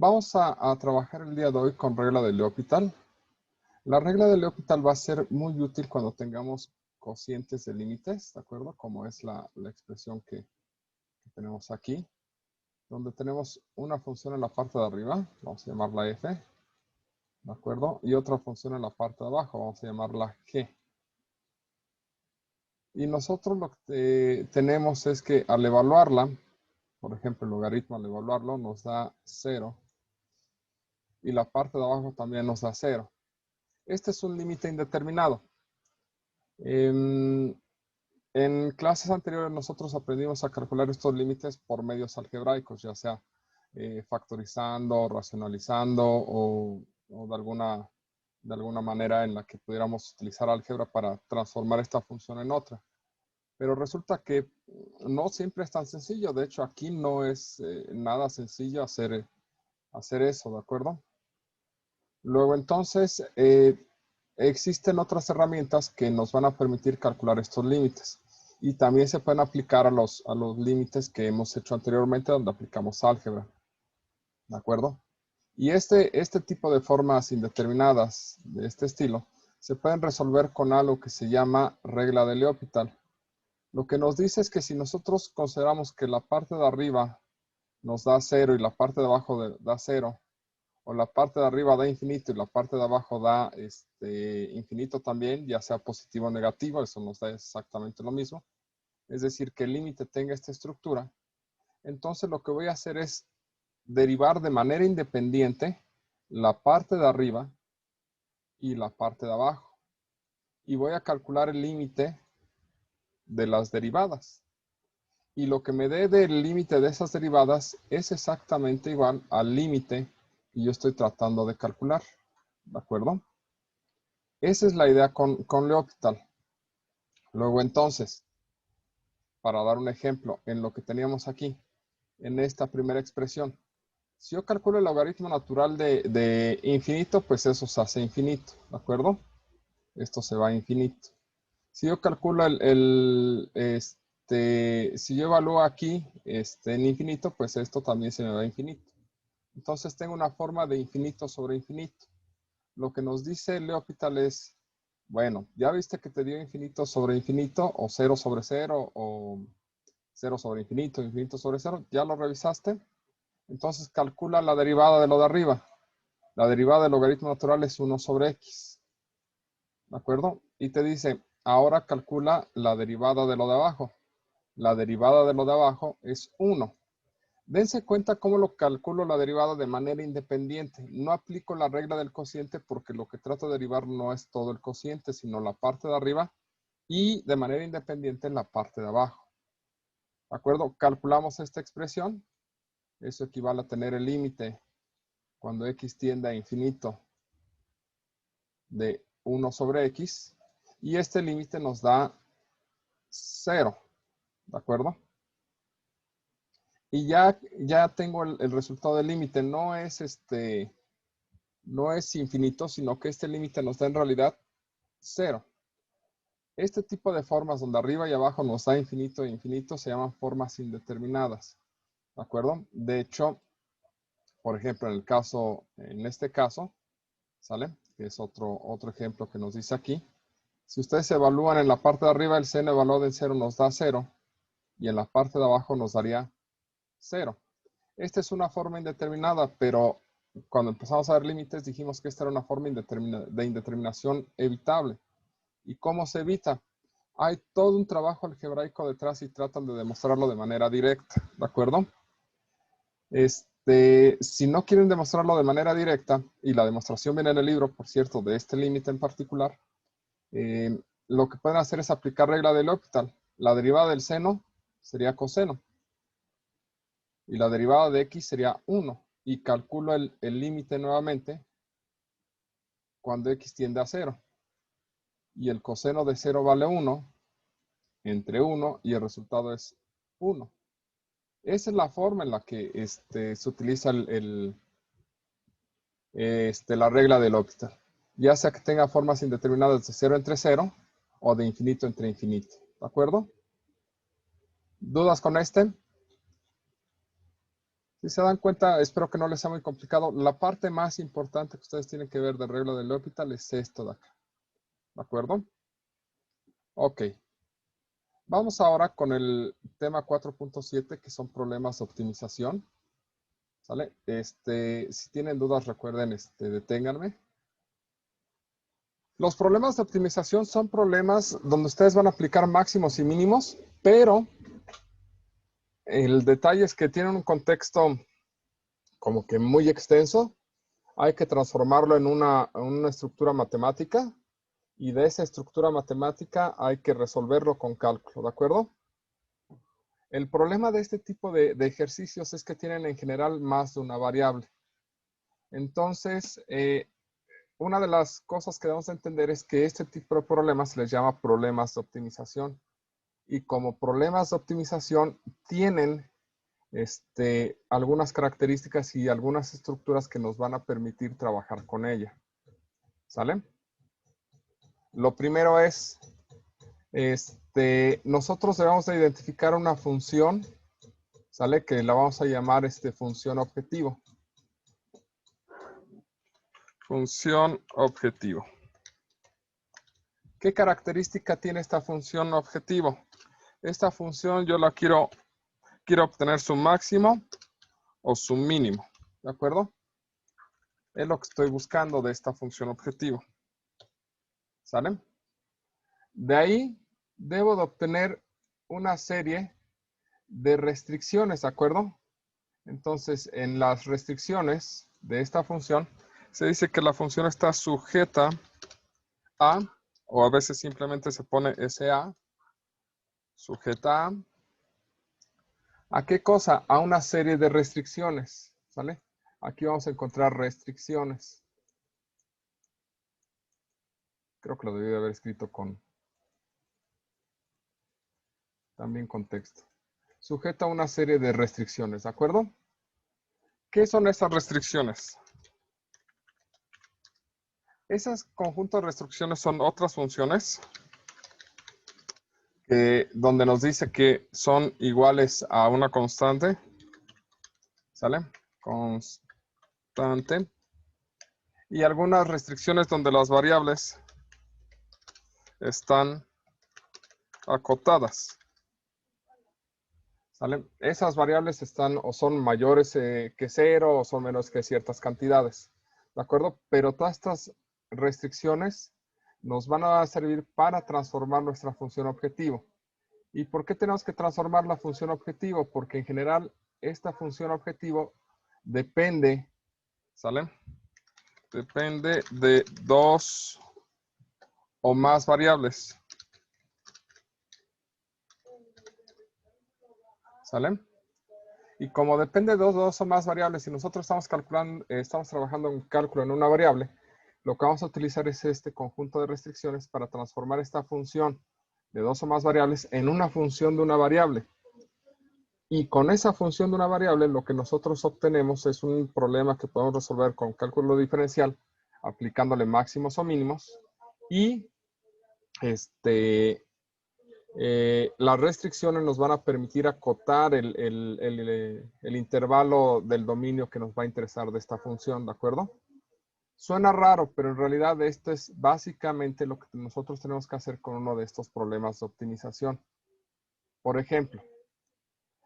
Vamos a trabajar el día de hoy con regla de L'Hopital. La regla de L'Hopital va a ser muy útil cuando tengamos cocientes de límites, ¿de acuerdo? Como es la expresión que tenemos aquí, donde tenemos una función en la parte de arriba, vamos a llamarla f, ¿de acuerdo? Y otra función en la parte de abajo, vamos a llamarla g. Y nosotros lo que tenemos es que al evaluarla, por ejemplo, el logaritmo al evaluarlo nos da 0. Y la parte de abajo también nos da 0. Este es un límite indeterminado. En clases anteriores nosotros aprendimos a calcular estos límites por medios algebraicos, ya sea factorizando, racionalizando o de alguna manera en la que pudiéramos utilizar álgebra para transformar esta función en otra. Pero resulta que no siempre es tan sencillo. De hecho, aquí no es nada sencillo hacer eso, ¿de acuerdo? Luego, entonces, existen otras herramientas que nos van a permitir calcular estos límites. Y también se pueden aplicar a los límites que hemos hecho anteriormente, donde aplicamos álgebra. ¿De acuerdo? Y este tipo de formas indeterminadas de este estilo se pueden resolver con algo que se llama regla de L'Hopital. Lo que nos dice es que si nosotros consideramos que la parte de arriba nos da 0 y la parte de abajo da 0, o la parte de arriba da infinito y la parte de abajo da infinito también, ya sea positivo o negativo, eso nos da exactamente lo mismo. Es decir, que el límite tenga esta estructura. Entonces lo que voy a hacer es derivar de manera independiente la parte de arriba y la parte de abajo. Y voy a calcular el límite de las derivadas. Y lo que me dé del límite de esas derivadas es exactamente igual al límite que yo estoy tratando de calcular. ¿De acuerdo? Esa es la idea con L'Hopital. Luego entonces, para dar un ejemplo, en lo que teníamos aquí, en esta primera expresión, si yo calculo el logaritmo natural de infinito, pues eso se hace infinito, ¿de acuerdo? Esto se va a infinito. Si yo calculo si yo evalúo aquí en infinito, pues esto también se me va a infinito. Entonces tengo una forma de infinito sobre infinito. Lo que nos dice L'Hopital es, bueno, ya viste que te dio infinito sobre infinito, o 0 sobre 0, o 0 sobre infinito, infinito sobre 0, ¿ya lo revisaste? Entonces calcula la derivada de lo de arriba. La derivada del logaritmo natural es 1 sobre x. ¿De acuerdo? Y te dice, ahora calcula la derivada de lo de abajo. La derivada de lo de abajo es 1. Dense cuenta cómo lo calculo la derivada de manera independiente. No aplico la regla del cociente porque lo que trato de derivar no es todo el cociente, sino la parte de arriba y de manera independiente la parte de abajo. ¿De acuerdo? Calculamos esta expresión. Eso equivale a tener el límite cuando x tiende a infinito de 1 sobre x. Y este límite nos da 0. ¿De acuerdo? Y ya tengo el resultado del límite. No es infinito, sino que este límite nos da en realidad 0. Este tipo de formas donde arriba y abajo nos da infinito e infinito se llaman formas indeterminadas. ¿De acuerdo? De hecho, por ejemplo, en este caso, ¿sale? Que es otro ejemplo que nos dice aquí. Si ustedes evalúan en la parte de arriba, el seno evaluado en 0 nos da 0 y en la parte de abajo nos daría 0. Esta es una forma indeterminada, pero cuando empezamos a ver límites dijimos que esta era una forma de indeterminación evitable. ¿Y cómo se evita? Hay todo un trabajo algebraico detrás y tratan de demostrarlo de manera directa, ¿de acuerdo? Si no quieren demostrarlo de manera directa, y la demostración viene en el libro, por cierto, de este límite en particular, lo que pueden hacer es aplicar regla de L'Hopital. La derivada del seno sería coseno. Y la derivada de x sería 1. Y calculo el límite nuevamente cuando x tiende a 0. Y el coseno de 0 vale 1, entre 1 y el resultado es 1. Esa es la forma en la que se utiliza la regla de L'Hopital. Ya sea que tenga formas indeterminadas de 0 entre 0 o de infinito entre infinito. ¿De acuerdo? ¿Dudas con este? Si se dan cuenta, espero que no les sea muy complicado. La parte más importante que ustedes tienen que ver del regla de L'Hopital es esto de acá. ¿De acuerdo? Ok. Vamos ahora con el tema 4.7, que son problemas de optimización. ¿Sale? Si tienen dudas, recuerden, deténganme. Los problemas de optimización son problemas donde ustedes van a aplicar máximos y mínimos, pero el detalle es que tienen un contexto como que muy extenso. Hay que transformarlo en una estructura matemática y de esa estructura matemática hay que resolverlo con cálculo, ¿de acuerdo? El problema de este tipo de ejercicios es que tienen en general más de una variable. Entonces, una de las cosas que debemos entender es que este tipo de problemas se les llama problemas de optimización. Y como problemas de optimización tienen algunas características y algunas estructuras que nos van a permitir trabajar con ella. ¿Sale? Lo primero es, nosotros debemos de identificar una función, ¿sale? Que la vamos a llamar función objetivo. Función objetivo. ¿Qué característica tiene esta función objetivo? Esta función yo la quiero obtener su máximo o su mínimo, ¿de acuerdo? Es lo que estoy buscando de esta función objetivo. ¿Sale? De ahí debo de obtener una serie de restricciones, ¿de acuerdo? Entonces, en las restricciones de esta función, se dice que la función está sujeta a, o a veces simplemente se pone SA, sujeta ¿a qué cosa? A una serie de restricciones, ¿sale? Aquí vamos a encontrar restricciones. Creo que lo debí de haber escrito también con texto. Sujeta a una serie de restricciones, ¿de acuerdo? ¿Qué son esas restricciones? Esas conjuntos de restricciones son otras funciones donde nos dice que son iguales a una constante, ¿sale? Constante. Y algunas restricciones donde las variables están acotadas. ¿Sale? Esas variables están o son mayores que 0 o son menos que ciertas cantidades. ¿De acuerdo? Pero todas estas restricciones nos van a servir para transformar nuestra función objetivo. ¿Y por qué tenemos que transformar la función objetivo? Porque en general esta función objetivo depende, ¿sale? Depende de dos o más variables. ¿Sale? Y como depende de dos o más variables, si nosotros estamos calculando, estamos trabajando en cálculo en una variable, lo que vamos a utilizar es este conjunto de restricciones para transformar esta función de dos o más variables en una función de una variable. Y con esa función de una variable, lo que nosotros obtenemos es un problema que podemos resolver con cálculo diferencial, aplicándole máximos o mínimos. Y las restricciones nos van a permitir acotar el intervalo del dominio que nos va a interesar de esta función, ¿de acuerdo? Suena raro, pero en realidad esto es básicamente lo que nosotros tenemos que hacer con uno de estos problemas de optimización. Por ejemplo,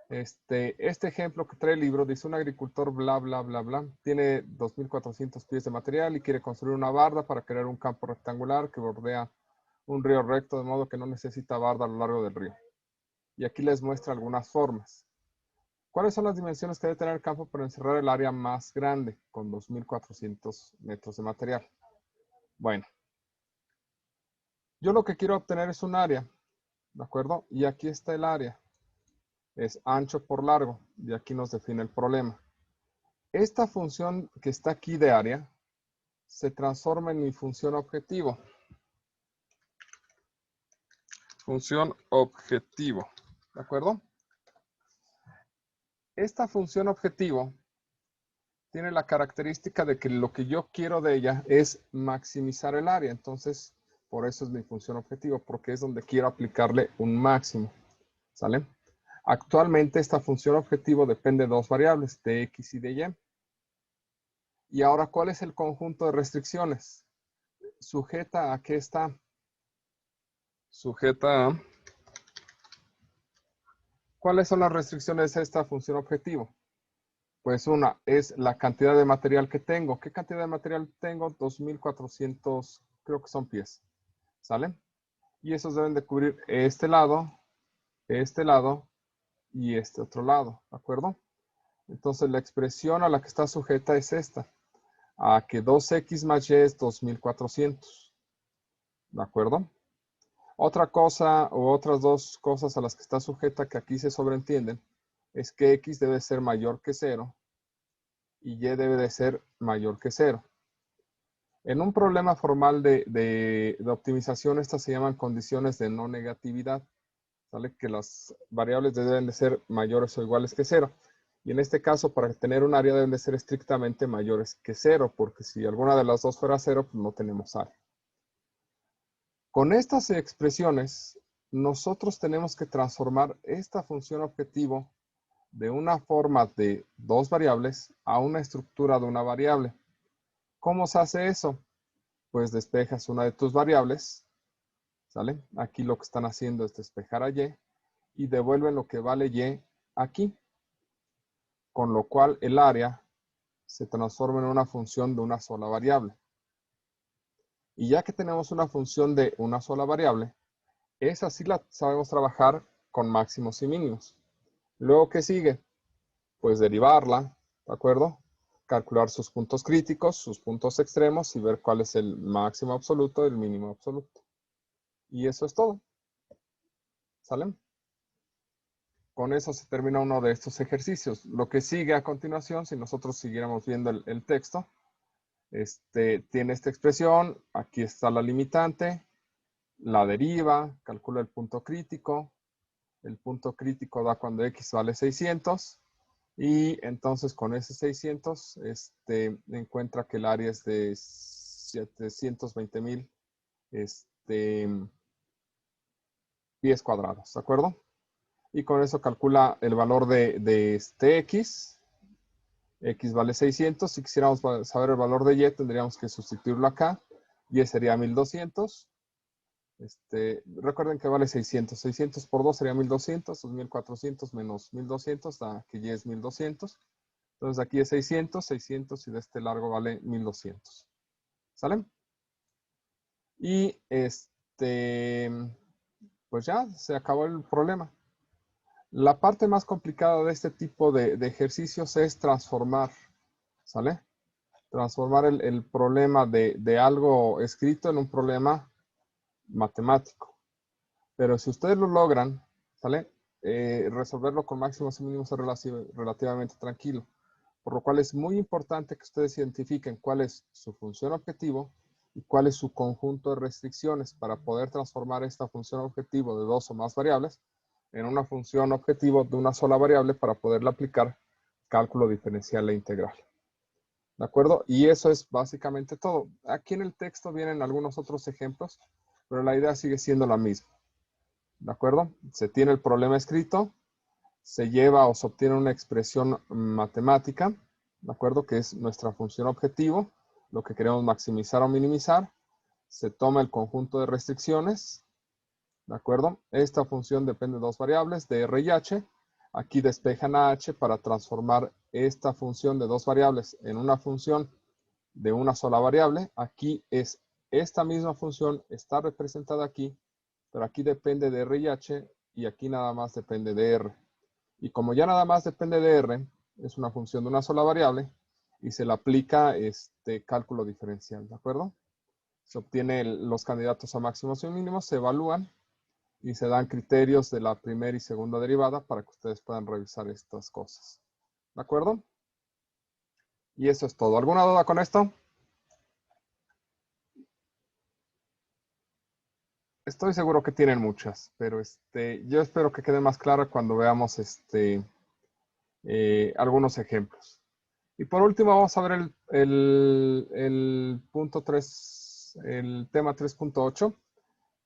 este ejemplo que trae el libro dice un agricultor bla, bla, bla, bla, tiene 2.400 pies de material y quiere construir una barda para crear un campo rectangular que bordea un río recto de modo que no necesita barda a lo largo del río. Y aquí les muestra algunas formas. ¿Cuáles son las dimensiones que debe tener el campo para encerrar el área más grande con 2.400 metros de material? Bueno, yo lo que quiero obtener es un área, ¿de acuerdo? Y aquí está el área. Es ancho por largo, y aquí nos define el problema. Esta función que está aquí de área se transforma en mi función objetivo. Función objetivo, ¿de acuerdo? Esta función objetivo tiene la característica de que lo que yo quiero de ella es maximizar el área. Entonces, por eso es mi función objetivo, porque es donde quiero aplicarle un máximo. ¿Sale? Actualmente esta función objetivo depende de dos variables, de x y de y. Y ahora, ¿cuál es el conjunto de restricciones? ¿Sujeta a qué está? Sujeta a... ¿Cuáles son las restricciones de esta función objetivo? Pues una es la cantidad de material que tengo. ¿Qué cantidad de material tengo? 2.400, creo que son pies. ¿Sale? Y esos deben de cubrir este lado y este otro lado. ¿De acuerdo? Entonces la expresión a la que está sujeta es esta. A que 2x más y es 2.400. ¿De acuerdo? Otra cosa o otras dos cosas a las que está sujeta que aquí se sobreentienden es que x debe ser mayor que 0 y y debe de ser mayor que 0. En un problema formal de optimización, estas se llaman condiciones de no negatividad. ¿Sale? Que las variables deben de ser mayores o iguales que 0. Y en este caso, para tener un área deben de ser estrictamente mayores que 0, porque si alguna de las dos fuera 0, pues no tenemos área. Con estas expresiones, nosotros tenemos que transformar esta función objetivo de una forma de dos variables a una estructura de una variable. ¿Cómo se hace eso? Pues despejas una de tus variables, ¿sale? Aquí lo que están haciendo es despejar a y devuelven lo que vale y aquí, con lo cual el área se transforma en una función de una sola variable. Y ya que tenemos una función de una sola variable, esa sí la sabemos trabajar con máximos y mínimos. Luego, ¿qué sigue? Pues derivarla, ¿de acuerdo? Calcular sus puntos críticos, sus puntos extremos y ver cuál es el máximo absoluto y el mínimo absoluto. Y eso es todo. ¿Sale? Con eso se termina uno de estos ejercicios. Lo que sigue a continuación, si nosotros siguiéramos viendo el texto, tiene esta expresión, aquí está la limitante, la deriva, calcula el punto crítico da cuando x vale 600, y entonces con ese 600 encuentra que el área es de 720,000 pies cuadrados, ¿de acuerdo? Y con eso calcula el valor de x vale 600. Si quisiéramos saber el valor de y, tendríamos que sustituirlo acá. Y sería 1200. Recuerden que vale 600. 600 por 2 sería 1200. 2400 menos 1200 da que y es 1200. Entonces aquí es 600, 600 y de este largo vale 1200. ¿Sale? Y pues ya se acabó el problema. La parte más complicada de este tipo de ejercicios es transformar. ¿Sale? Transformar el problema de algo escrito en un problema matemático. Pero si ustedes lo logran, ¿sale? Resolverlo con máximos y mínimos es relativamente tranquilo. Por lo cual es muy importante que ustedes identifiquen cuál es su función objetivo y cuál es su conjunto de restricciones para poder transformar esta función objetivo de dos o más variables en una función objetivo de una sola variable para poderle aplicar cálculo diferencial e integral. ¿De acuerdo? Y eso es básicamente todo. Aquí en el texto vienen algunos otros ejemplos, pero la idea sigue siendo la misma. ¿De acuerdo? Se tiene el problema escrito, se lleva o se obtiene una expresión matemática, ¿de acuerdo? Que es nuestra función objetivo, lo que queremos maximizar o minimizar. Se toma el conjunto de restricciones, ¿de acuerdo? Esta función depende de dos variables, de R y H. Aquí despejan a H para transformar esta función de dos variables en una función de una sola variable. Aquí es esta misma función, está representada aquí, pero aquí depende de R y H y aquí nada más depende de R. Y como ya nada más depende de R, es una función de una sola variable y se le aplica cálculo diferencial, ¿de acuerdo? Se obtienen los candidatos a máximos y mínimos, se evalúan y se dan criterios de la primera y segunda derivada para que ustedes puedan revisar estas cosas. ¿De acuerdo? Y eso es todo. ¿Alguna duda con esto? Estoy seguro que tienen muchas, pero yo espero que quede más clara cuando veamos algunos ejemplos. Y por último vamos a ver el punto 3, el tema 3.8,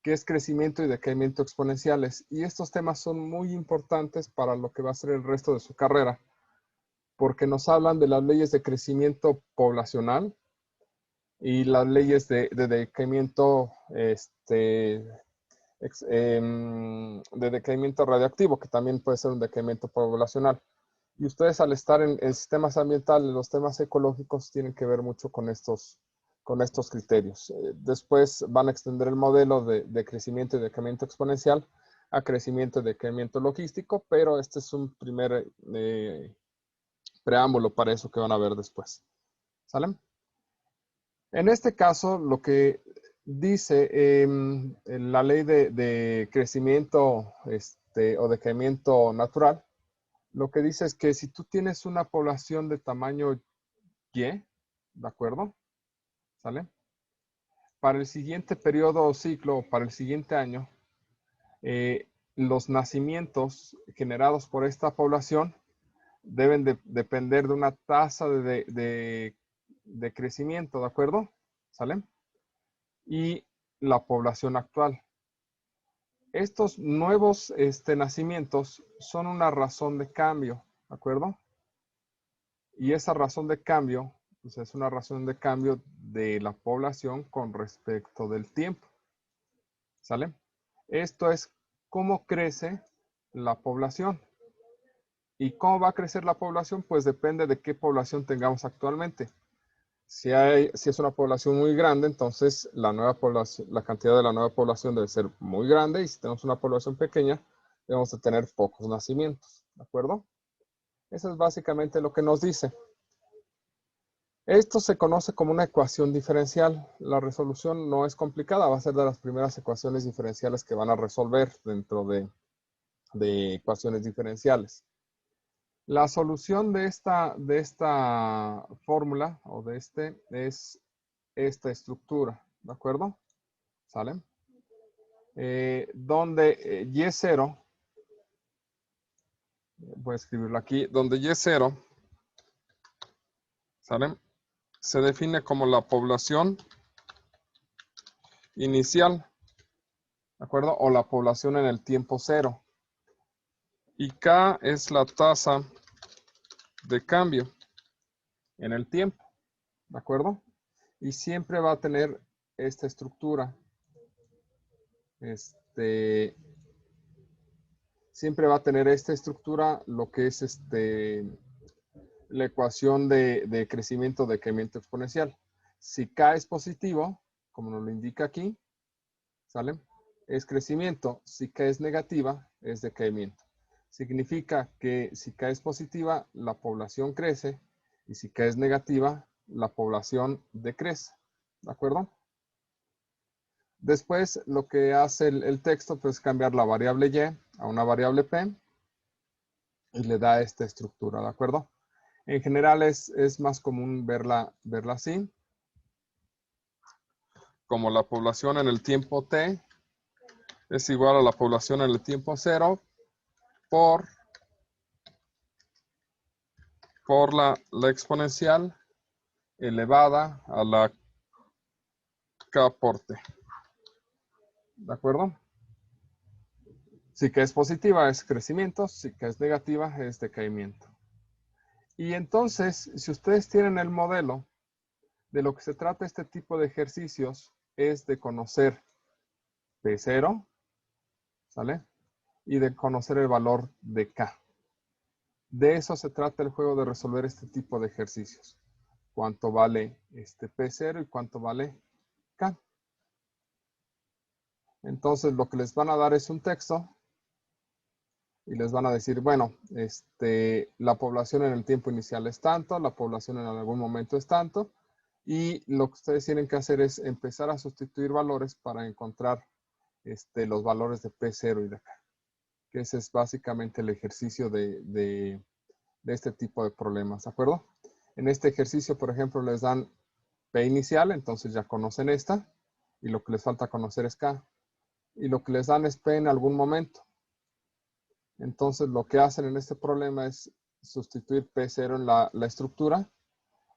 que es crecimiento y decaimiento exponenciales. Y estos temas son muy importantes para lo que va a ser el resto de su carrera, porque nos hablan de las leyes de crecimiento poblacional y las leyes de decaimiento, de decaimiento radioactivo, que también puede ser un decaimiento poblacional. Y ustedes, al estar en sistemas ambientales, los temas ecológicos tienen que ver mucho con estos criterios. Después van a extender el modelo de crecimiento y decaimiento exponencial a crecimiento y decaimiento logístico, pero este es un primer preámbulo para eso que van a ver después. ¿Sale? En este caso, lo que dice la ley de crecimiento o decaimiento natural, lo que dice es que si tú tienes una población de tamaño Y, ¿de acuerdo? ¿Sale? Para el siguiente periodo o ciclo, para el siguiente año, los nacimientos generados por esta población deben depender de una tasa de crecimiento, ¿de acuerdo? ¿Sale? Y la población actual. Estos nuevos nacimientos son una razón de cambio, ¿de acuerdo? Y esa razón de cambio, pues es una razón de cambio de la población con respecto del tiempo. ¿Sale? Esto es cómo crece la población. ¿Y cómo va a crecer la población? Pues depende de qué población tengamos actualmente. Si es una población muy grande, entonces la cantidad de la nueva población debe ser muy grande, y si tenemos una población pequeña, debemos de tener pocos nacimientos, ¿de acuerdo? Eso es básicamente lo que nos dice. Esto se conoce como una ecuación diferencial. La resolución no es complicada, va a ser de las primeras ecuaciones diferenciales que van a resolver dentro de ecuaciones diferenciales. La solución de esta fórmula o es esta estructura, ¿de acuerdo? ¿Sale? Donde Y0, voy a escribirlo aquí, donde Y0, ¿sale? Se define como la población inicial, ¿de acuerdo? O la población en el tiempo cero. Y K es la tasa de cambio en el tiempo, ¿de acuerdo? Y siempre va a tener esta estructura. Siempre va a tener esta estructura, lo que es la ecuación de crecimiento, decaimiento exponencial. Si K es positivo, como nos lo indica aquí, ¿sale? Es crecimiento. Si K es negativa, es decaimiento. Significa que si K es positiva, la población crece, y si K es negativa, la población decrece. ¿De acuerdo? Después, lo que hace el texto, pues, es cambiar la variable Y a una variable P y le da esta estructura, ¿de acuerdo? En general es más común verla así, como la población en el tiempo T es igual a la población en el tiempo 0 por la exponencial elevada a la K por T. ¿De acuerdo? Si K es positiva es crecimiento, si K es negativa es decaimiento. Y entonces, si ustedes tienen el modelo, de lo que se trata este tipo de ejercicios es de conocer P0, ¿sale? Y de conocer el valor de K. De eso se trata el juego, de resolver este tipo de ejercicios. Cuánto vale P0 y cuánto vale K. Entonces, lo que les van a dar es un texto y les van a decir, bueno, la población en el tiempo inicial es tanto, la población en algún momento es tanto, y lo que ustedes tienen que hacer es empezar a sustituir valores para encontrar los valores de P0 y de K. Que ese es básicamente el ejercicio de este tipo de problemas, ¿de acuerdo? En este ejercicio, por ejemplo, les dan P inicial, entonces ya conocen esta, y lo que les falta conocer es K. Y lo que les dan es P en algún momento. Entonces, lo que hacen en este problema es sustituir P0 en la estructura.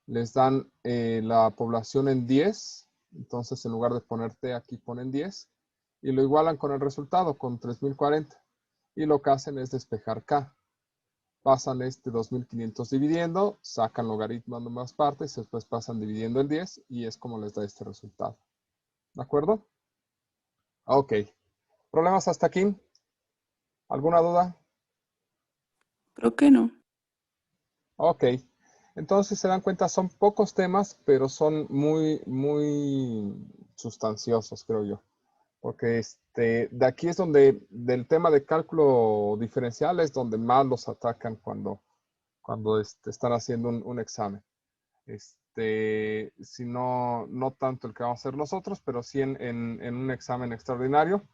Les dan la población en 10. Entonces, en lugar de poner T, aquí ponen 10. y lo igualan con el resultado, con 3040. Y lo que hacen es despejar K. Pasan este 2500 dividiendo, sacan logaritmo en ambas partes, después pasan dividiendo el 10 y es como les da este resultado. ¿De acuerdo? Ok. ¿Problemas hasta aquí? ¿Alguna duda? Creo que no. Ok. Entonces se dan cuenta, son pocos temas, pero son muy, muy sustanciosos, creo yo. Porque de aquí es donde, del tema de cálculo diferencial es donde más los atacan cuando están haciendo un examen. Si no, no tanto el que vamos a hacer nosotros, pero sí en un examen extraordinario,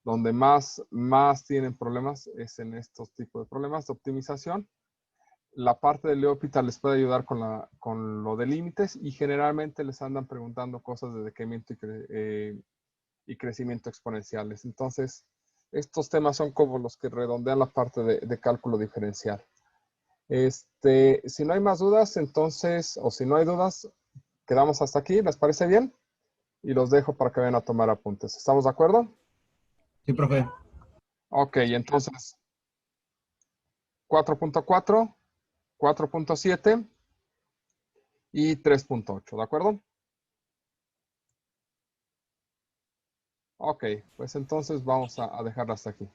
donde más tienen problemas es en estos tipos de problemas de optimización. La parte de L'Hopital les puede ayudar con lo de límites y generalmente les andan preguntando cosas de decremento y crecimiento exponenciales. Entonces, estos temas son como los que redondean la parte de cálculo diferencial. Si no hay más dudas, entonces, o si no hay dudas, quedamos hasta aquí. ¿Les parece bien? Y los dejo para que vayan a tomar apuntes. ¿Estamos de acuerdo? Sí, profe. Ok, entonces 4.4, 4.7 y 3.8, ¿de acuerdo? Ok, pues entonces vamos a dejarla hasta aquí.